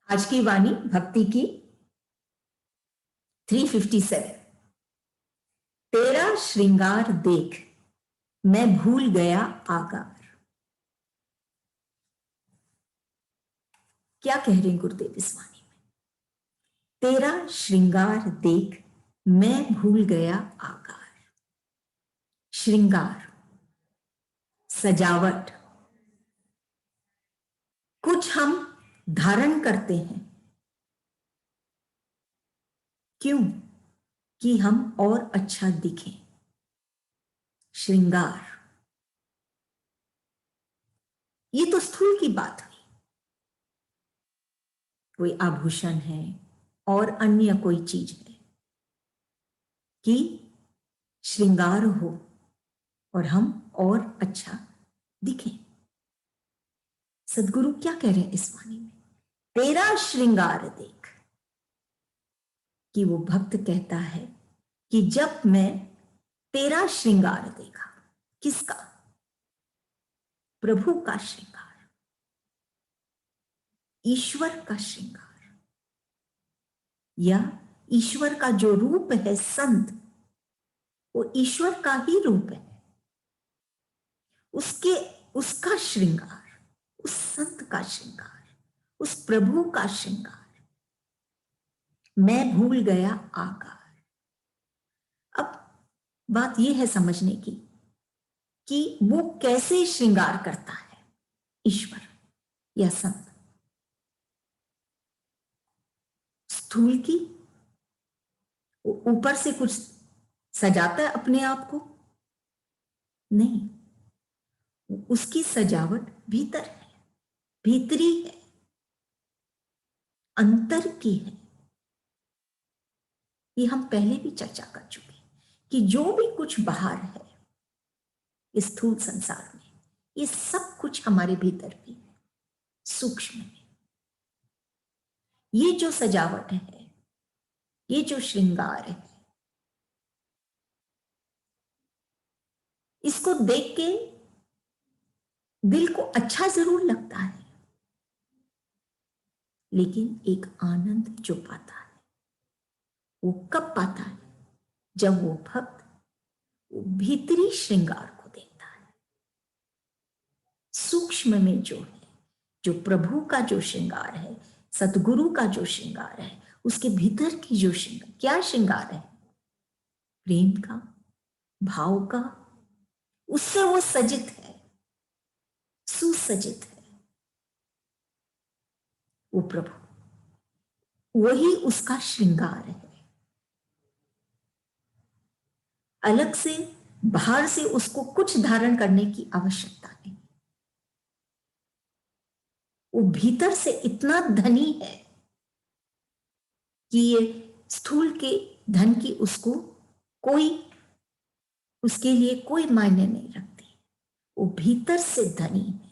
आज की वाणी भक्ति की 357। तेरा श्रृंगार देख मैं भूल गया आकार। क्या कह रहे हैं गुरुदेव इस वाणी में? तेरा श्रृंगार देख मैं भूल गया आकार। श्रृंगार, सजावट, कुछ हम धारण करते हैं क्यों? कि हम और अच्छा दिखें। श्रृंगार, ये तो स्थूल की बात हुई। कोई आभूषण है और अन्य कोई चीज है कि श्रृंगार हो और हम और अच्छा दिखें। सदगुरु क्या कह रहे हैं इस वाणी में? तेरा श्रृंगार देख। कि वो भक्त कहता है कि जब मैं तेरा श्रृंगार देखा। किसका? प्रभु का श्रृंगार, ईश्वर का श्रृंगार, या ईश्वर का जो रूप है संत, वो ईश्वर का ही रूप है। उसका श्रृंगार, उस संत का श्रृंगार, उस प्रभु का श्रृंगार। मैं भूल गया आकार। अब बात यह है समझने की कि वो कैसे श्रृंगार करता है, ईश्वर या संत। स्थूल की ऊपर से कुछ सजाता है अपने आप को? नहीं, उसकी सजावट भीतर है, भीतरी है, अंतर की है। ये हम पहले भी चर्चा कर चुके कि जो भी कुछ बाहर है इस स्थूल संसार में, ये सब कुछ हमारे भीतर भी है, सूक्ष्म में। ये जो सजावट है, ये जो श्रृंगार है, इसको देख के दिल को अच्छा जरूर लगता है, लेकिन एक आनंद जो पाता है वो कब पाता है? जब वो भक्त वो भीतरी श्रृंगार को देखता है। सूक्ष्म में जो है, जो प्रभु का जो श्रृंगार है, सतगुरु का जो श्रृंगार है, उसके भीतर की जो श्रृंगार, क्या श्रृंगार है? प्रेम का, भाव का। उससे वो सजित है, सुसज्जित है वो प्रभु, वही उसका श्रृंगार है। अलग से बाहर से उसको कुछ धारण करने की आवश्यकता नहीं। वो भीतर से इतना धनी है कि ये स्थूल के धन की उसको कोई, उसके लिए कोई मायने नहीं रखती। वो भीतर से धनी है,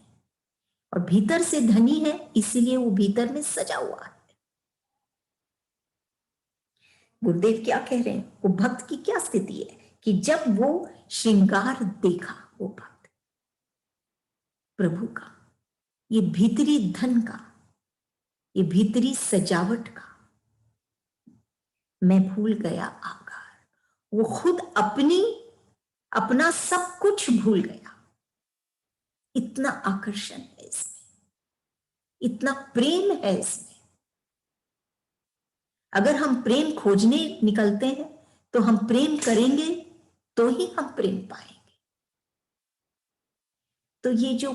और भीतर से धनी है इसीलिए वो भीतर में सजा हुआ है। गुरुदेव क्या कह रहे हैं? वो भक्त की क्या स्थिति है कि जब वो श्रृंगार देखा, वो भक्त प्रभु का, ये भीतरी धन का, ये भीतरी सजावट का, मैं भूल गया आकार। वो खुद अपना सब कुछ भूल गया। इतना आकर्षण है इसमें, इतना प्रेम है इसमें। अगर हम प्रेम खोजने निकलते हैं तो हम प्रेम करेंगे तो ही हम प्रेम पाएंगे। तो ये जो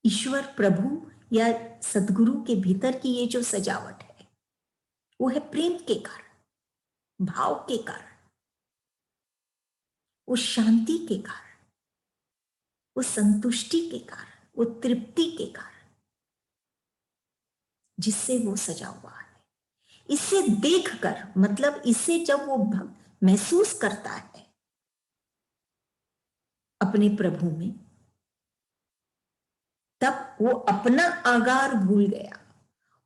ईश्वर प्रभु या सदगुरु के भीतर की ये जो सजावट है, वो है प्रेम के कारण, भाव के कारण, वो शांति के कारण, वो संतुष्टि के कारण, वो तृप्ति के कारण, जिससे वो सजा हुआ है। इसे देखकर, मतलब इसे जब वो भक्त महसूस करता है अपने प्रभु में, तब वो अपना आगार भूल गया।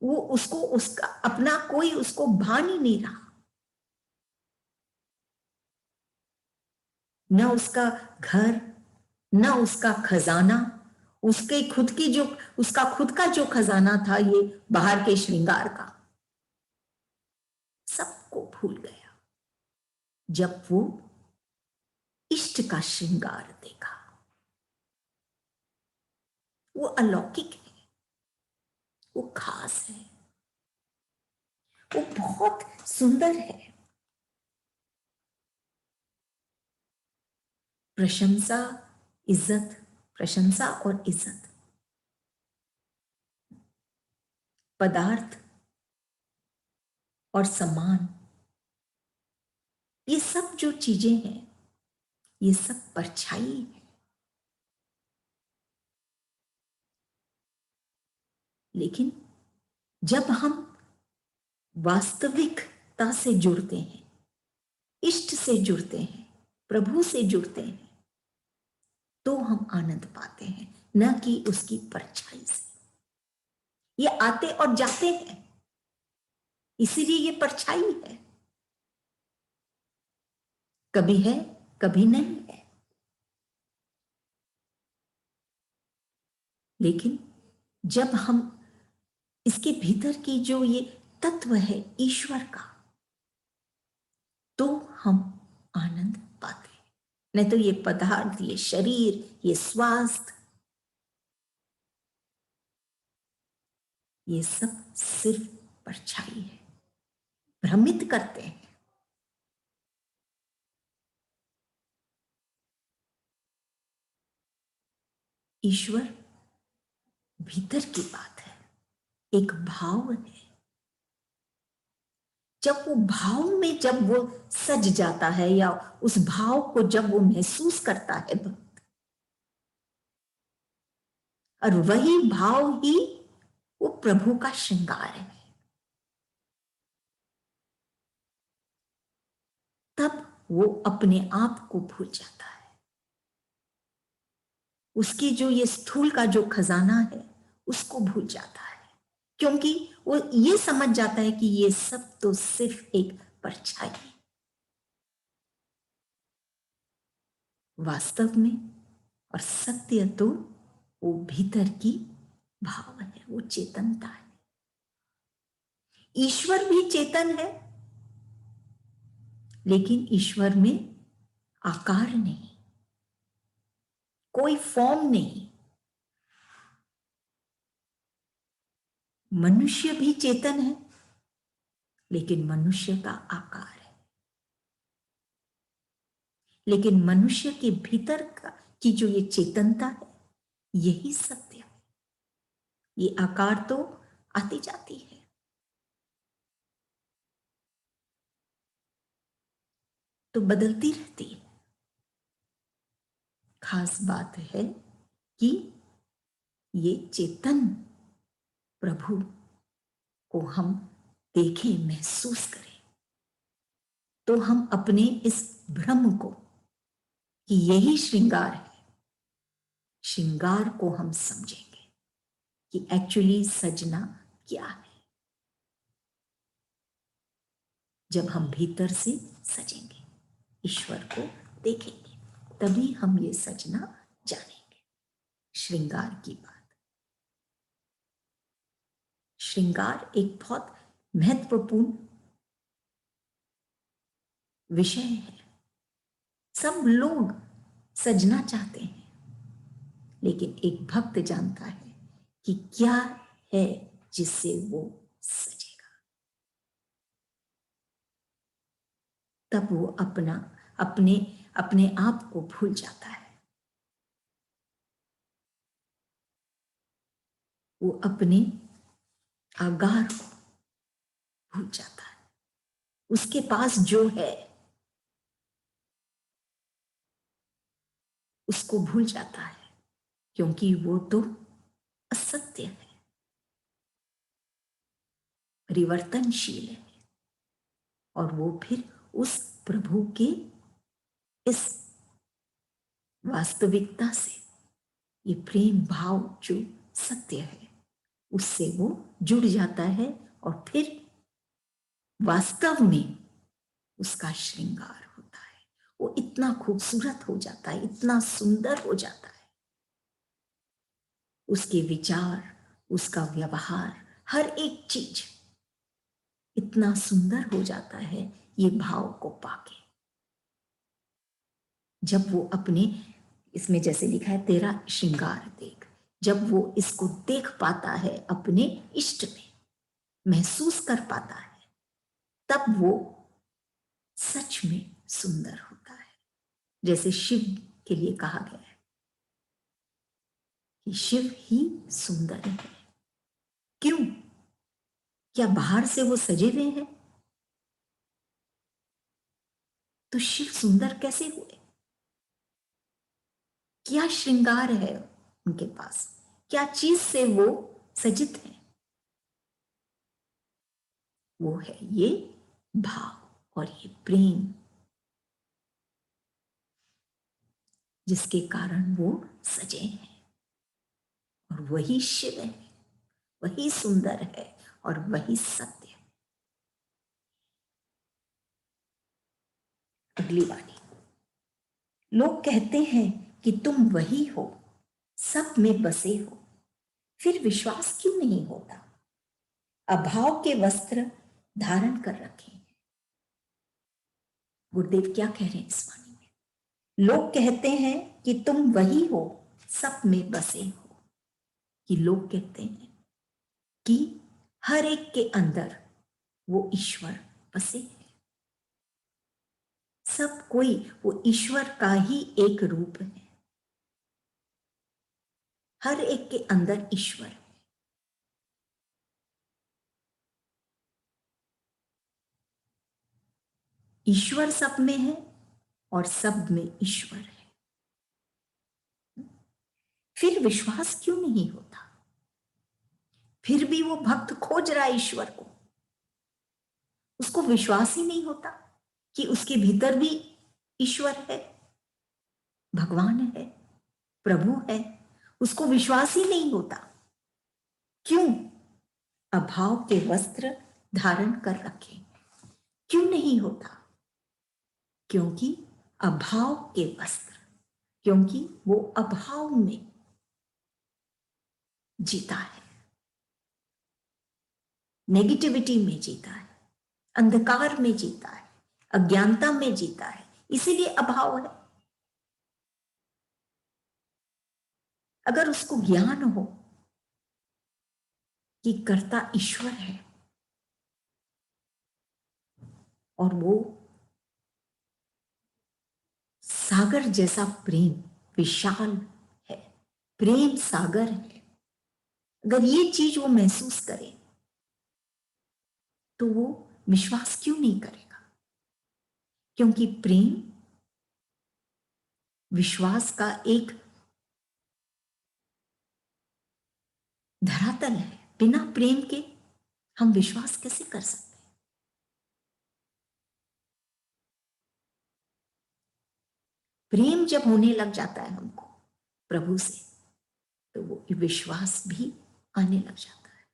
वो उसको, उसका अपना कोई उसको भान ही नहीं रहा। न उसका घर, न उसका खजाना, उसके खुद की जो, उसका खुद का जो खजाना था ये बाहर के श्रृंगार का, सबको भूल गया जब वो इष्ट का श्रृंगार देखा। वो अलौकिक है, वो खास है, वो बहुत सुंदर है। प्रशंसा, इज्जत, प्रशंसा और इज्जत, पदार्थ और सम्मान, ये सब जो चीजें हैं ये सब परछाई है। लेकिन जब हम वास्तविकता से जुड़ते हैं, इष्ट से जुड़ते हैं, प्रभु से जुड़ते हैं, तो हम आनंद पाते हैं, न कि उसकी परछाई से। ये आते और जाते हैं, इसीलिए ये परछाई है, कभी है कभी नहीं है। लेकिन जब हम इसके भीतर की जो ये तत्व है ईश्वर का, तो हम आनंद पाते हैं। नहीं तो ये पदार्थ, ये शरीर, ये स्वास्थ्य, ये सब सिर्फ परछाई है, भ्रमित करते हैं। ईश्वर भीतर की बात है, एक भाव है। जब वो भाव में जब वो सज जाता है, या उस भाव को जब वो महसूस करता है भक्त, और वही भाव ही वो प्रभु का श्रृंगार है, तब वो अपने आप को भूल जाता है। उसकी जो ये स्थूल का जो खजाना है उसको भूल जाता है, क्योंकि वो ये समझ जाता है कि ये सब तो सिर्फ एक परछाई है। वास्तव में और सत्य तो वो भीतर की भाव है, वो चेतनता है। ईश्वर भी चेतन है, लेकिन ईश्वर में आकार नहीं, कोई फॉर्म नहीं। मनुष्य भी चेतन है, लेकिन मनुष्य का आकार है। लेकिन मनुष्य के भीतर की जो ये चेतनता है, यही सत्य है। ये आकार तो आती जाती है, तो बदलती रहती है। खास बात है कि ये चेतन प्रभु को हम देखें, महसूस करें, तो हम अपने इस भ्रम को कि यही श्रृंगार है, श्रृंगार को हम समझेंगे कि एक्चुअली सजना क्या है। जब हम भीतर से सजेंगे, ईश्वर को देखेंगे, तभी हम ये सजना जानेंगे। श्रृंगार की बात, श्रृंगार एक बहुत महत्वपूर्ण विषय है। सब लोग सजना चाहते हैं, लेकिन एक भक्त जानता है कि क्या है जिससे वो सजेगा। तब वो अपना अपने अपने आप को भूल जाता है, वो अपने आगार को भूल जाता है। उसके पास जो है उसको भूल जाता है, क्योंकि वो तो असत्य है, परिवर्तनशील है। और वो फिर उस प्रभु के इस वास्तविकता से, ये प्रेम भाव जो सत्य है, उससे वो जुड़ जाता है, और फिर वास्तव में उसका श्रृंगार होता है। वो इतना खूबसूरत हो जाता है, इतना सुंदर हो जाता है। उसके विचार, उसका व्यवहार, हर एक चीज इतना सुंदर हो जाता है ये भाव को पाके। जब वो अपने, इसमें जैसे लिखा है तेरा श्रृंगार देख, जब वो इसको देख पाता है अपने इष्ट में, महसूस कर पाता है, तब वो सच में सुंदर होता है। जैसे शिव के लिए कहा गया है कि शिव ही सुंदर है। क्यों? क्या बाहर से वो सजे हुए हैं? तो शिव सुंदर कैसे हुए? क्या श्रृंगार है उनके पास? क्या चीज से वो सजित है? वो है ये भाव और ये प्रेम, जिसके कारण वो सजे हैं। और वही शिव है, वही सुंदर है और वही सत्य है। अगली वाणी, लोग कहते हैं कि तुम वही हो, सब में बसे हो, फिर विश्वास क्यों नहीं होता? अभाव के वस्त्र धारण कर रखे। गुरुदेव क्या कह रहे हैं इस वाणी में? लोग कहते हैं कि तुम वही हो, सब में बसे हो। कि लोग कहते हैं कि हर एक के अंदर वो ईश्वर बसे है। सब कोई वो ईश्वर का ही एक रूप है। हर एक के अंदर ईश्वर है। ईश्वर सब में है और सब में ईश्वर है। फिर विश्वास क्यों नहीं होता? फिर भी वो भक्त खोज रहा है ईश्वर को, उसको विश्वास ही नहीं होता कि उसके भीतर भी ईश्वर है, भगवान है, प्रभु है। उसको विश्वास ही नहीं होता। क्यों? अभाव के वस्त्र धारण कर रखे। क्यों नहीं होता? क्योंकि अभाव के वस्त्र, क्योंकि वो अभाव में जीता है, नेगेटिविटी में जीता है, अंधकार में जीता है, अज्ञानता में जीता है, इसीलिए अभाव है। अगर उसको ज्ञान हो कि कर्ता ईश्वर है और वो सागर जैसा प्रेम विशाल है, प्रेम सागर है, अगर ये चीज वो महसूस करे तो वो विश्वास क्यों नहीं करेगा? क्योंकि प्रेम विश्वास का एक धरातल है। बिना प्रेम के हम विश्वास कैसे कर सकते हैं? प्रेम जब होने लग जाता है हमको प्रभु से, तो वो विश्वास भी आने लग जाता है।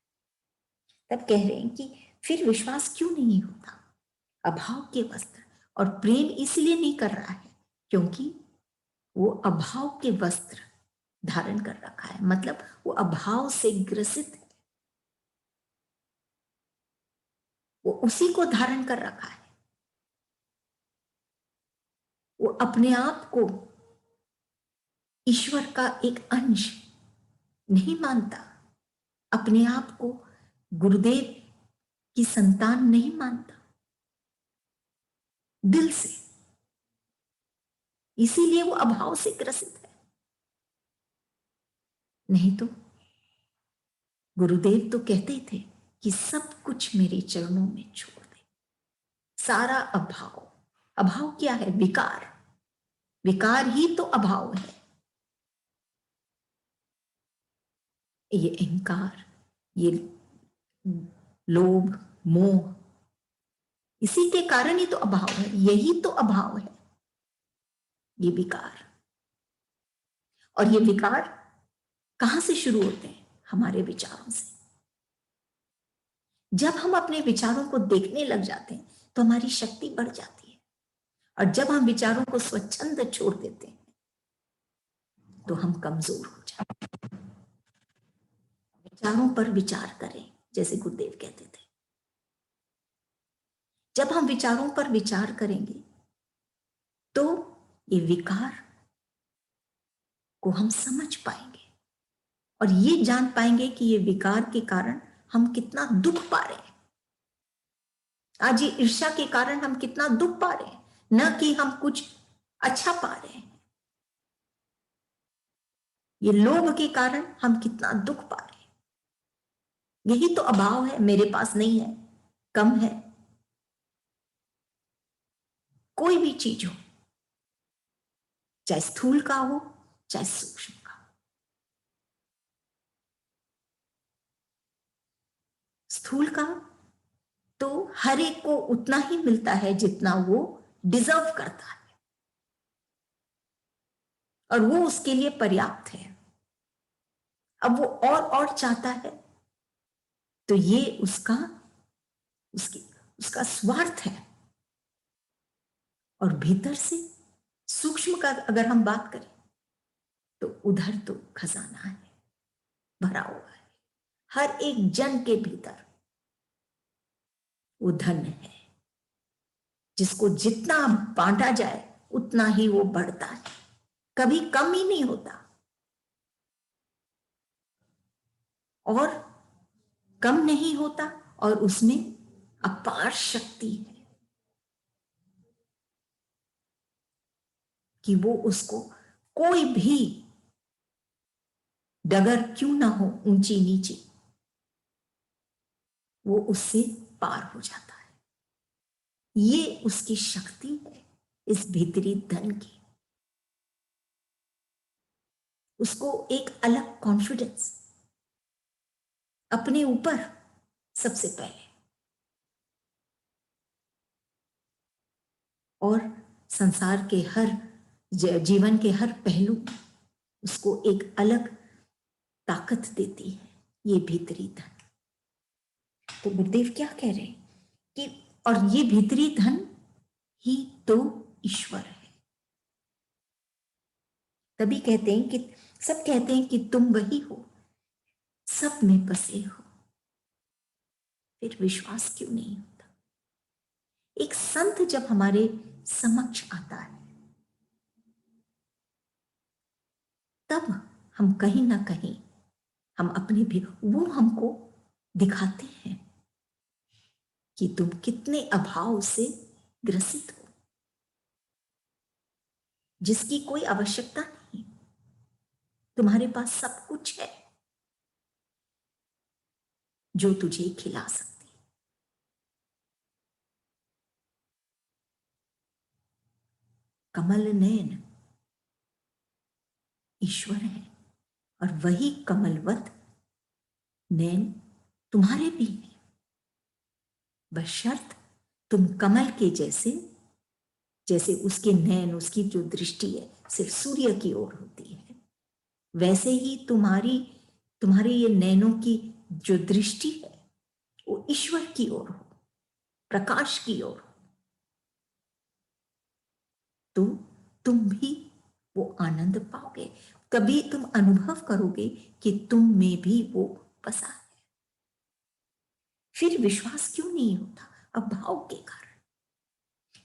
तब कह रहे हैं कि फिर विश्वास क्यों नहीं होता? अभाव के वस्त्र, और प्रेम इसलिए नहीं कर रहा है क्योंकि वो अभाव के वस्त्र धारण कर रखा है, मतलब वो अभाव से ग्रसित है, वो उसी को धारण कर रखा है। वो अपने आप को ईश्वर का एक अंश नहीं मानता, अपने आप को गुरुदेव की संतान नहीं मानता दिल से, इसीलिए वो अभाव से ग्रसित है। नहीं तो गुरुदेव तो कहते थे कि सब कुछ मेरे चरणों में छोड़ दे। सारा अभाव, अभाव क्या है? विकार, विकार ही तो अभाव है। ये अहंकार, ये लोभ, मोह, इसी के कारण ही तो अभाव है, यही तो अभाव है, ये विकार। और ये विकार कहां से शुरू होते हैं? हमारे विचारों से। जब हम अपने विचारों को देखने लग जाते हैं तो हमारी शक्ति बढ़ जाती है, और जब हम विचारों को स्वच्छंद छोड़ देते हैं तो हम कमजोर हो जाते हैं। विचारों पर विचार करें, जैसे गुरुदेव कहते थे। जब हम विचारों पर विचार करेंगे तो ये विकार को हम समझ पाएंगे और ये जान पाएंगे कि ये विकार के कारण हम कितना दुख पा रहे हैं। आज ये ईर्ष्या के कारण हम कितना दुख पा रहे हैं, न कि हम कुछ अच्छा पा रहे हैं। ये लोभ के कारण हम कितना दुख पा रहे हैं। यही तो अभाव है, मेरे पास नहीं है, कम है। कोई भी चीज हो, चाहे स्थूल का हो चाहे सूक्ष्म का। स्थूल का तो हर एक को उतना ही मिलता है जितना वो डिजर्व करता है और वो उसके लिए पर्याप्त है। अब वो और चाहता है तो ये उसका स्वार्थ है। और भीतर से सूक्ष्म का अगर हम बात करें तो उधर तो खजाना है, भरा हुआ है। हर एक जन के भीतर वो धन है, जिसको जितना बांटा जाए उतना ही वो बढ़ता है, कभी कम ही नहीं होता। और कम नहीं होता और उसमें अपार शक्ति है कि वो उसको कोई भी डगर क्यों ना हो ऊंची नीची, वो उससे पार हो जाता है। ये उसकी शक्ति है इस भीतरी धन की। उसको एक अलग कॉन्फिडेंस अपने ऊपर सबसे पहले, और संसार के हर जीवन के हर पहलू उसको एक अलग ताकत देती है ये भीतरी धन। तो गुरुदेव क्या कह रहे हैं कि और ये भीतरी धन ही तो ईश्वर है। तभी कहते हैं कि सब कहते हैं कि तुम वही हो, सब में बसे हो, फिर विश्वास क्यों नहीं होता? एक संत जब हमारे समक्ष आता है तब हम कहीं ना कहीं हम अपने भी वो हमको दिखाते हैं कि तुम कितने अभाव से ग्रसित हो, जिसकी कोई आवश्यकता नहीं। तुम्हारे पास सब कुछ है जो तुझे खिला सकती। कमल नयन ईश्वर है और वही कमलवत नैन तुम्हारे भी है, बशर्त तुम कमल के जैसे, जैसे उसके नैन, उसकी जो दृष्टि है सिर्फ सूर्य की ओर होती है, वैसे ही तुम्हारी ये नैनों की जो दृष्टि है वो ईश्वर की ओर हो, प्रकाश की ओर हो, तो तुम भी वो आनंद पाओगे। कभी तुम अनुभव करोगे कि तुम में भी वो बसा है। फिर विश्वास क्यों नहीं होता? अभाव के कारण।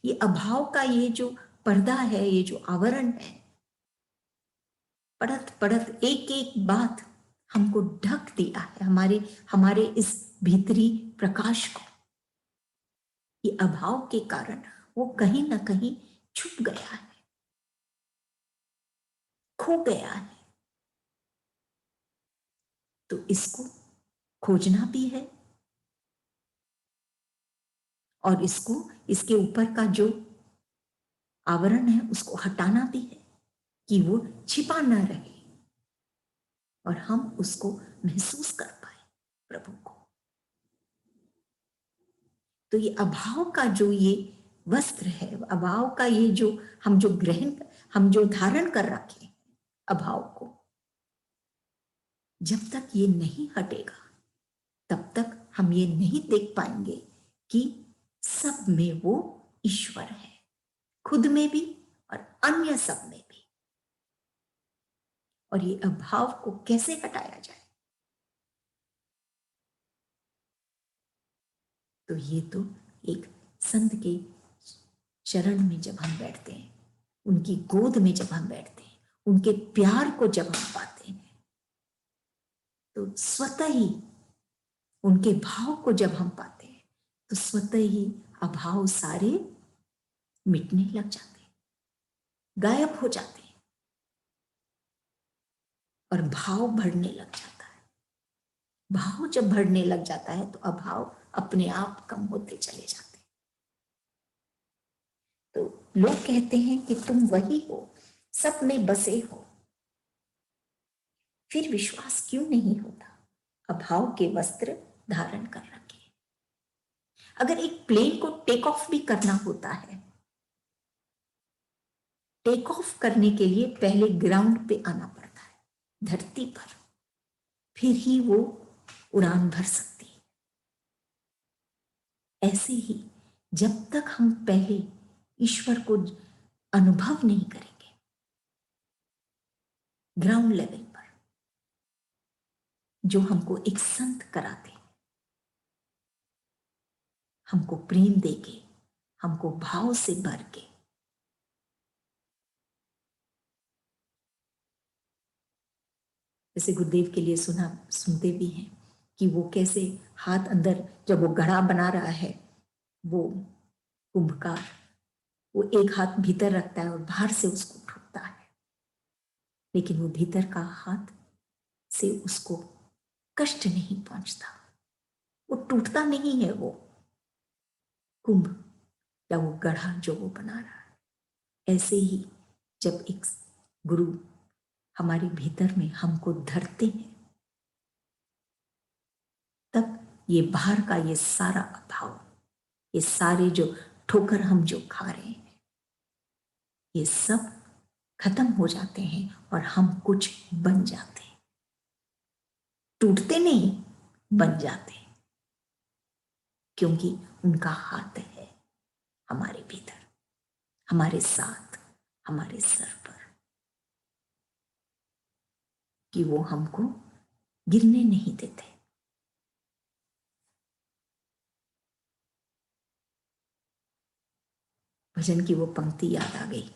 ये अभाव का ये जो पर्दा है, ये जो आवरण है, पढ़त पढ़त एक एक बात हमको ढक दिया है, हमारे इस भीतरी प्रकाश को। ये अभाव के कारण वो कहीं ना कहीं छुप गया है, खो गया है। तो इसको खोजना भी है और इसके ऊपर का जो आवरण है उसको हटाना भी है कि वो छिपा ना रहे और हम उसको महसूस कर पाए, प्रभु को। तो ये अभाव का जो ये वस्त्र है, अभाव का ये जो हम जो धारण कर रखे अभाव को, जब तक ये नहीं हटेगा तब तक हम ये नहीं देख पाएंगे कि सब में वो ईश्वर है, खुद में भी और अन्य सब में भी। और ये अभाव को कैसे हटाया जाए? तो ये तो एक संत के चरण में जब हम बैठते हैं, उनकी गोद में जब हम बैठते हैं, उनके प्यार को जब हम पाते हैं, तो स्वतः ही उनके भाव को जब हम पाते हैं, तो स्वतः ही अभाव सारे मिटने लग जाते हैं, गायब हो जाते हैं और भाव बढ़ने लग जाता है। भाव जब बढ़ने लग जाता है तो अभाव अपने आप कम होते चले जाते हैं। तो लोग कहते हैं कि तुम वही हो, सब में बसे हो, फिर विश्वास क्यों नहीं होता? अभाव के वस्त्र धारण कर रखे। अगर एक प्लेन को टेक ऑफ भी करना होता है, टेक ऑफ करने के लिए पहले ग्राउंड पे आना पड़ता है, धरती पर, फिर ही वो उड़ान भर सकती है। ऐसे ही जब तक हम पहले ईश्वर को अनुभव नहीं करेंगे ग्राउंड लेवल पर, जो हमको एक संत कराते, हमको प्रेम देके, हमको भाव से भर के, जैसे गुरुदेव के लिए सुनते भी हैं कि वो कैसे हाथ अंदर, जब वो घड़ा बना रहा है, वो कुंभकार, वो एक हाथ भीतर रखता है और बाहर से उसको ठोकता है, लेकिन वो भीतर का हाथ से उसको कष्ट नहीं पहुंचता, वो टूटता नहीं है वो कुंभ या वो गढ़ा जो वो बना रहा है। ऐसे ही जब एक गुरु हमारे भीतर में हमको धरते हैं, तब ये बाहर का ये सारा अभाव, ये सारे जो ठोकर हम जो खा रहे हैं, ये सब खत्म हो जाते हैं और हम कुछ बन जाते हैं। टूटते नहीं, बन जाते हैं, क्योंकि उनका हाथ है हमारे भीतर, हमारे साथ, हमारे सर पर, कि वो हमको गिरने नहीं देते। भजन की वो पंक्ति याद आ गई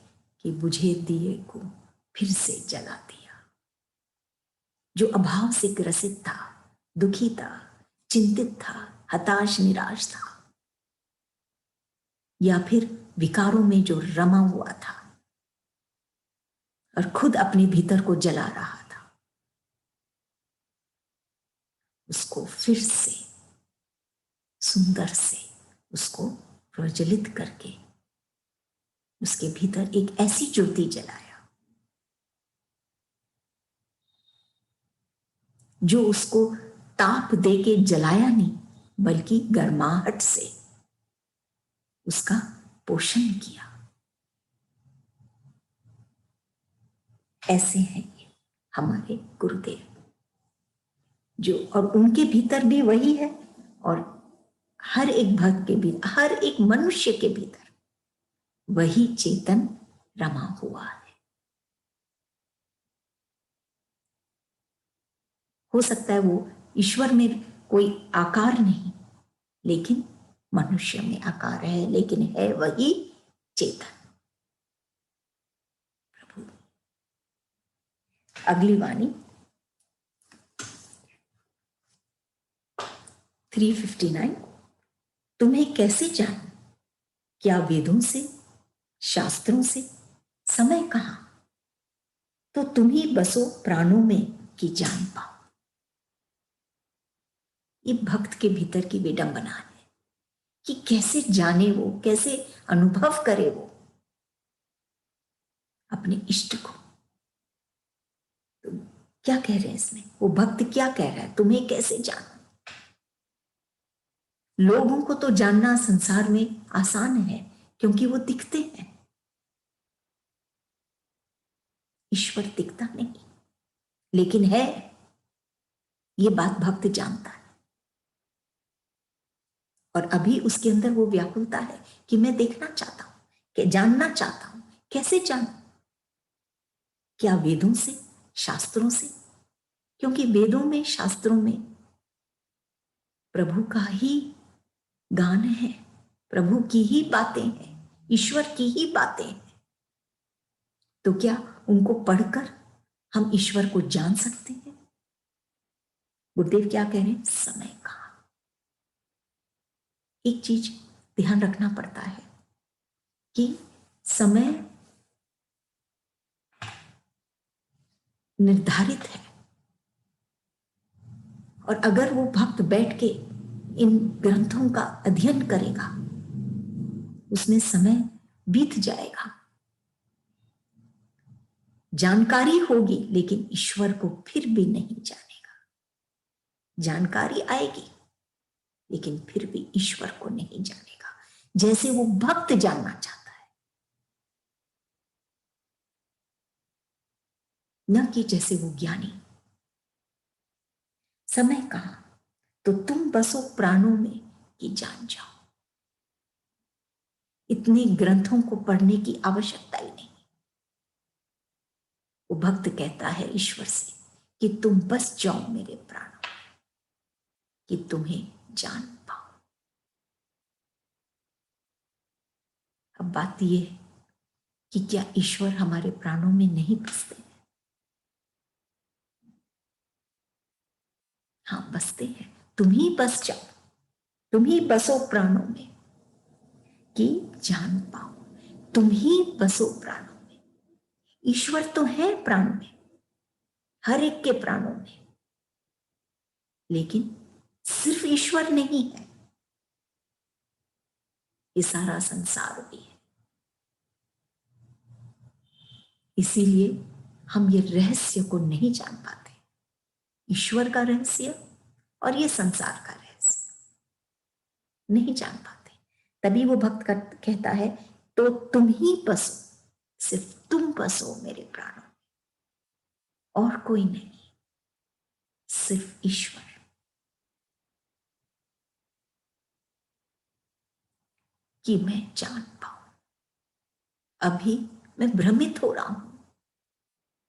कि बुझे दिए को फिर से जला दिया। जो अभाव से ग्रसित था, दुखी था, चिंतित था, हताश निराश था, या फिर विकारों में जो रमा हुआ था और खुद अपने भीतर को जला रहा था, उसको फिर से सुंदर से उसको प्रज्वलित करके उसके भीतर एक ऐसी ज्योति जलाया जो उसको ताप दे के जलाया नहीं, बल्कि गर्माहट से उसका पोषण किया। ऐसे हैं ये हमारे गुरुदेव, जो, और उनके भीतर भी वही है, और हर एक भक्त के भी, हर एक मनुष्य के भीतर वही चेतन रमा हुआ है। हो सकता है वो ईश्वर में कोई आकार नहीं, लेकिन मनुष्य में आकार है, लेकिन है वही चेतन प्रभु। अगली वाणी 359। तुम्हें कैसे जानूं? क्या वेदों से, शास्त्रों से? समय कहां? तो तुम ही बसो प्राणों में कि जान पाओ। ये भक्त के भीतर की विडंबना है कि कैसे जाने वो, कैसे अनुभव करे वो अपने इष्ट को। तो क्या कह रहे हैं इसमें, वो भक्त क्या कह रहा है, तुम्हें कैसे जानो? लोगों को तो जानना संसार में आसान है, क्योंकि वो दिखते हैं। ईश्वर दिखता नहीं, लेकिन है, ये बात भक्त जानता है। और अभी उसके अंदर वो व्याकुलता है कि मैं देखना चाहता हूं, कि जानना चाहता हूं। कैसे जानूं? क्या वेदों से, शास्त्रों से? क्योंकि वेदों में, शास्त्रों में प्रभु का ही गान है, प्रभु की ही बातें हैं, ईश्वर की ही बातें हैं। तो क्या उनको पढ़कर हम ईश्वर को जान सकते हैं? गुरुदेव क्या कह रहे हैं? समय का एक चीज ध्यान रखना पड़ता है कि समय निर्धारित है, और अगर वो भक्त बैठ के इन ग्रंथों का अध्ययन करेगा, उसमें समय बीत जाएगा, जानकारी होगी, लेकिन ईश्वर को फिर भी नहीं जानेगा। जानकारी आएगी, लेकिन फिर भी ईश्वर को नहीं जानेगा, जैसे वो भक्त जानना चाहता है, न कि जैसे वो ज्ञानी। समय कहा तो तुम बसो प्राणों में कि जान जाओ। इतने ग्रंथों को पढ़ने की आवश्यकता ही नहीं। वो भक्त कहता है ईश्वर से कि तुम बस जाओ मेरे प्राणों में, कि तुम्हें जान पाओ। अब बात यह है कि क्या ईश्वर हमारे प्राणों में नहीं बसते हैं? हाँ, बसते हैं। तुम ही बस जाओ, तुम ही बसो प्राणों में कि जान पाओ। तुम ही बसो प्राणों में। ईश्वर तो है प्राण में, हर एक के प्राणों में, लेकिन सिर्फ ईश्वर नहीं है, ये सारा संसार भी है। इसीलिए हम ये रहस्य को नहीं जान पाते, ईश्वर का रहस्य और ये संसार का रहस्य नहीं जान पाते। तभी वो भक्त कहता है तो तुम ही बसो, सिर्फ तुम बसो मेरे प्राणों में, और कोई नहीं, सिर्फ ईश्वर। कि मैं जान पाऊं। अभी मैं भ्रमित हो रहा हूं,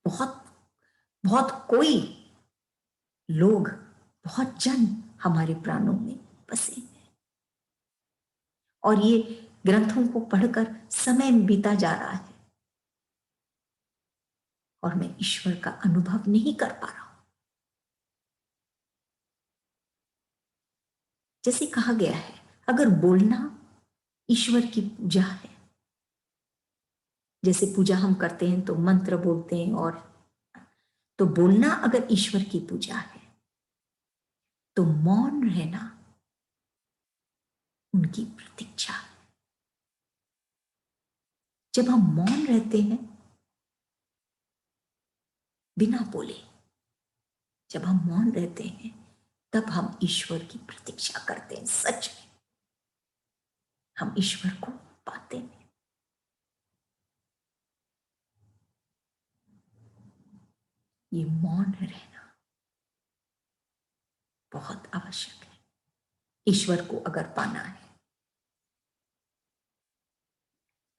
बहुत बहुत कोई लोग, बहुत जन हमारे प्राणों में बसे हैं, और ये ग्रंथों को पढ़कर समय बीता जा रहा है, और मैं ईश्वर का अनुभव नहीं कर पा रहा हूं। जैसे कहा गया है, अगर बोलना ईश्वर की पूजा है, जैसे पूजा हम करते हैं तो मंत्र बोलते हैं, और तो बोलना अगर ईश्वर की पूजा है, तो मौन रहना उनकी प्रतीक्षा है। जब हम मौन रहते हैं बिना बोले, जब हम मौन रहते हैं, तब हम ईश्वर की प्रतीक्षा करते हैं। सच में हम ईश्वर को पाते हैं। ये मौन रहना बहुत आवश्यक है ईश्वर को अगर पाना है।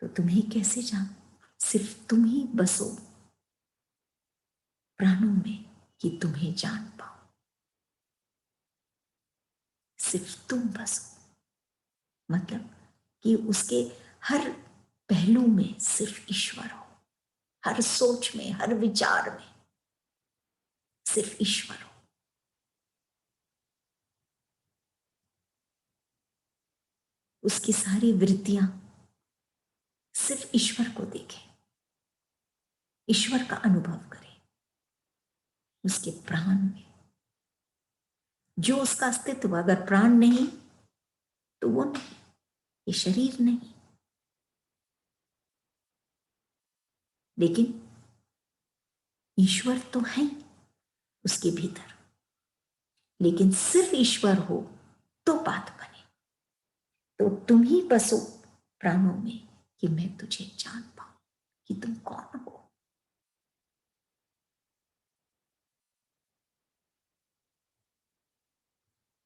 तो तुम्हें कैसे जान, सिर्फ तुम ही बसो प्राणों में कि तुम्हें जान पाओ। सिर्फ तुम बसो मतलब कि उसके हर पहलू में सिर्फ ईश्वर हो, हर सोच में, हर विचार में सिर्फ ईश्वर हो। उसकी सारी वृत्तियां सिर्फ ईश्वर को देखें, ईश्वर का अनुभव करें। उसके प्राण में जो उसका अस्तित्व, अगर प्राण नहीं तो वो नहीं, ये शरीर नहीं, लेकिन ईश्वर तो है उसके भीतर। लेकिन सिर्फ ईश्वर हो तो बात बने। तो तुम ही बसो प्राणों में कि मैं तुझे जान पाऊं कि तुम कौन हो।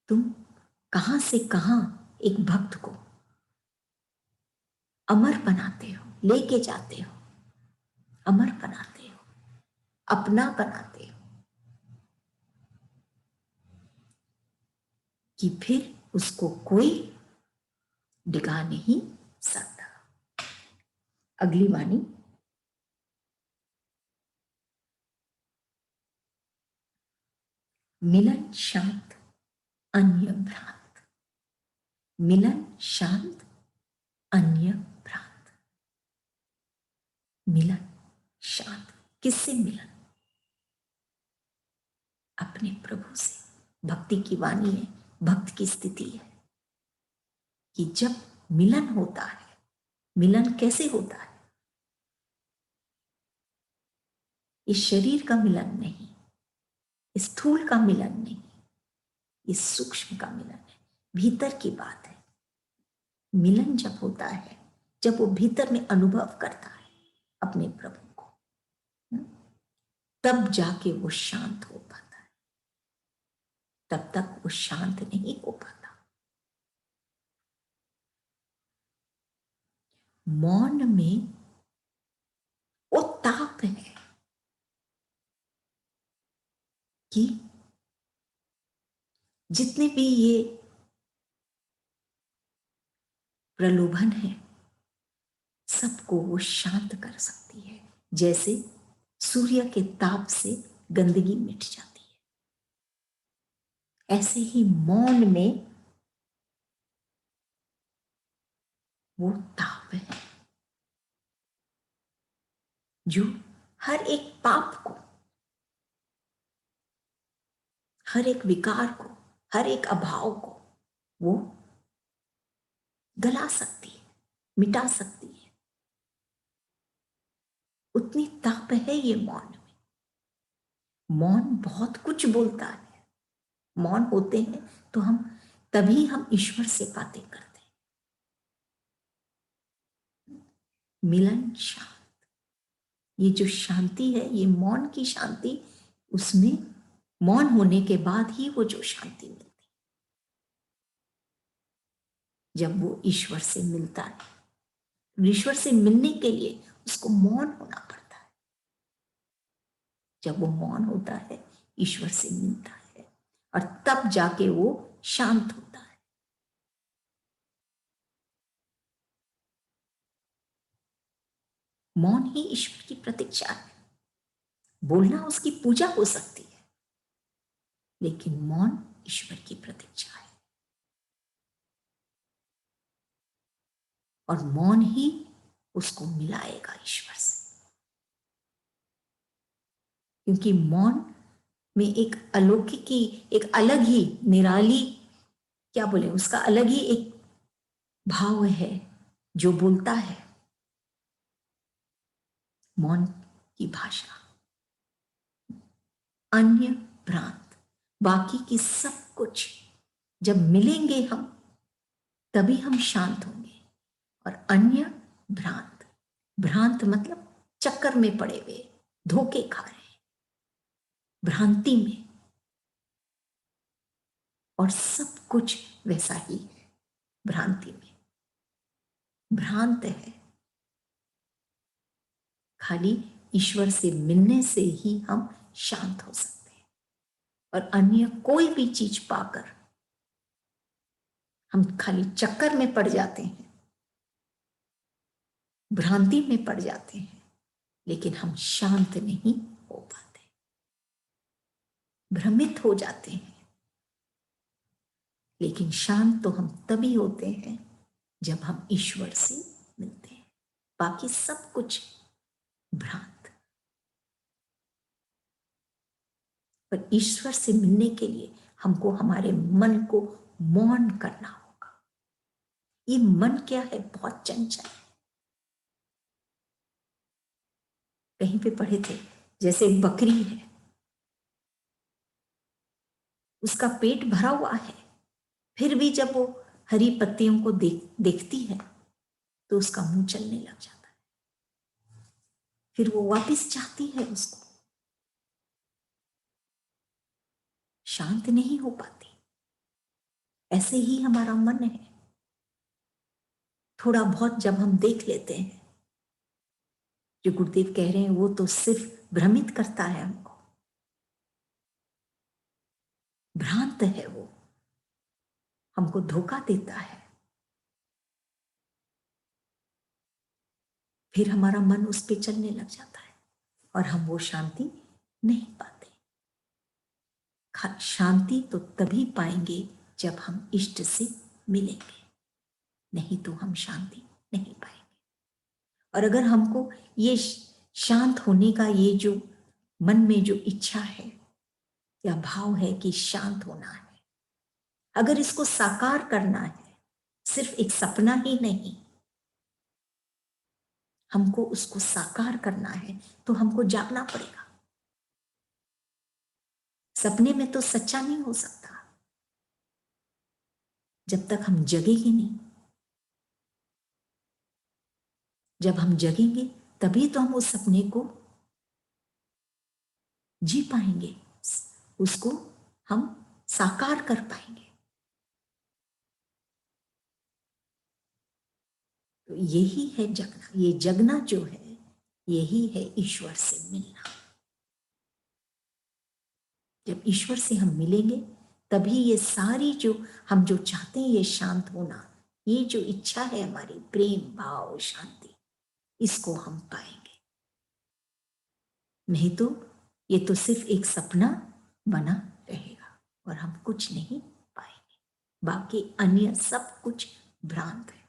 तुम कहां से कहां एक भक्त को अमर बनाते हो, लेके जाते हो, अमर बनाते हो, अपना बनाते हो, कि फिर उसको कोई डिगा नहीं सकता। अगली वाणी, मिलन शांत अन्य भ्रांत। मिलन शांत अन्य भ्रांत। मिलन शांत, किससे मिलन? अपने प्रभु से। भक्ति की वाणी है, भक्त की स्थिति है कि जब मिलन होता है, मिलन कैसे होता है? इस शरीर का मिलन नहीं, इस स्थूल का मिलन नहीं, इस सूक्ष्म का मिलन है, भीतर की बात है। मिलन जब होता है, जब वो भीतर में अनुभव करता है अपने प्रभु को, तब जाके वो शांत हो पाता है। तब तक वो शांत नहीं हो पाता। मौन में वो ताप है कि जितने भी ये प्रलोभन है, सबको वो शांत कर सकती है। जैसे सूर्य के ताप से गंदगी मिट जाती है, ऐसे ही मौन में वो ताप है जो हर एक पाप को, हर एक विकार को, हर एक अभाव को वो गला सकती है, मिटा सकती है। उतनी ताप है ये मौन में। मौन बहुत कुछ बोलता है। मौन होते हैं तो हम ईश्वर से बातें करते हैं। मिलन शांत, ये जो शांति है, ये मौन की शांति, उसमें मौन होने के बाद ही वो जो शांति मिलती, जब वो ईश्वर से मिलता है। ईश्वर से मिलने के लिए उसको मौन होना पड़ता है। जब वो मौन होता है, ईश्वर से मिलता है, और तब जाके वो शांत होता है। मौन ही ईश्वर की प्रतीक्षा है। बोलना उसकी पूजा हो सकती है, लेकिन मौन ईश्वर की प्रतीक्षा है। और मौन ही उसको मिलाएगा ईश्वर से, क्योंकि मौन में एक अलौकिक की, एक अलग ही निराली, क्या बोले, उसका अलग ही एक भाव है जो बोलता है। मौन की भाषा अन्य भ्रांत, बाकी की सब कुछ जब मिलेंगे हम, तभी हम शांत होंगे। और अन्य भ्रांत, भ्रांत मतलब चक्कर में पड़े हुए, धोखे खा रहे हैं, भ्रांति में। और सब कुछ वैसा ही है, भ्रांति में भ्रांत है। खाली ईश्वर से मिलने से ही हम शांत हो सकते हैं। और अन्य कोई भी चीज पाकर हम खाली चक्कर में पड़ जाते हैं, भ्रांति में पड़ जाते हैं, लेकिन हम शांत नहीं हो पाते, भ्रमित हो जाते हैं। लेकिन शांत तो हम तभी होते हैं जब हम ईश्वर से मिलते हैं। बाकी सब कुछ भ्रांत। पर ईश्वर से मिलने के लिए हमको हमारे मन को मौन करना होगा। ये मन क्या है? बहुत चंचल है। कहीं पे पढ़े थे, जैसे एक बकरी है, उसका पेट भरा हुआ है, फिर भी जब वो हरी पत्तियों को देखती है तो उसका मुंह चलने लग जाता है। फिर वो वापस चाहती है उसको, शांत नहीं हो पाती। ऐसे ही हमारा मन है। थोड़ा बहुत जब हम देख लेते हैं, जो गुरुदेव कह रहे हैं, वो तो सिर्फ भ्रमित करता है हमको, भ्रांत है वो, हमको धोखा देता है। फिर हमारा मन उस पे चलने लग जाता है और हम वो शांति नहीं पाते। शांति तो तभी पाएंगे जब हम इष्ट से मिलेंगे, नहीं तो हम शांति नहीं पाएंगे। और अगर हमको ये शांत होने का ये जो मन में जो इच्छा है या भाव है कि शांत होना है, अगर इसको साकार करना है, सिर्फ एक सपना ही नहीं, हमको उसको साकार करना है तो हमको जागना पड़ेगा। सपने में तो सच्चा नहीं हो सकता जब तक हम जगेंगे नहीं। जब हम जगेंगे तभी तो हम उस सपने को जी पाएंगे, उसको हम साकार कर पाएंगे। तो यही है जगना। ये जगना जो है यही है ईश्वर से मिलना। जब ईश्वर से हम मिलेंगे तभी ये सारी जो हम जो चाहते हैं, ये शांत होना, ये जो इच्छा है हमारी, प्रेम भाव शांति, इसको हम पाएंगे। नहीं तो ये तो सिर्फ एक सपना बना रहेगा और हम कुछ नहीं पाएंगे। बाकी अन्य सब कुछ भ्रांत है।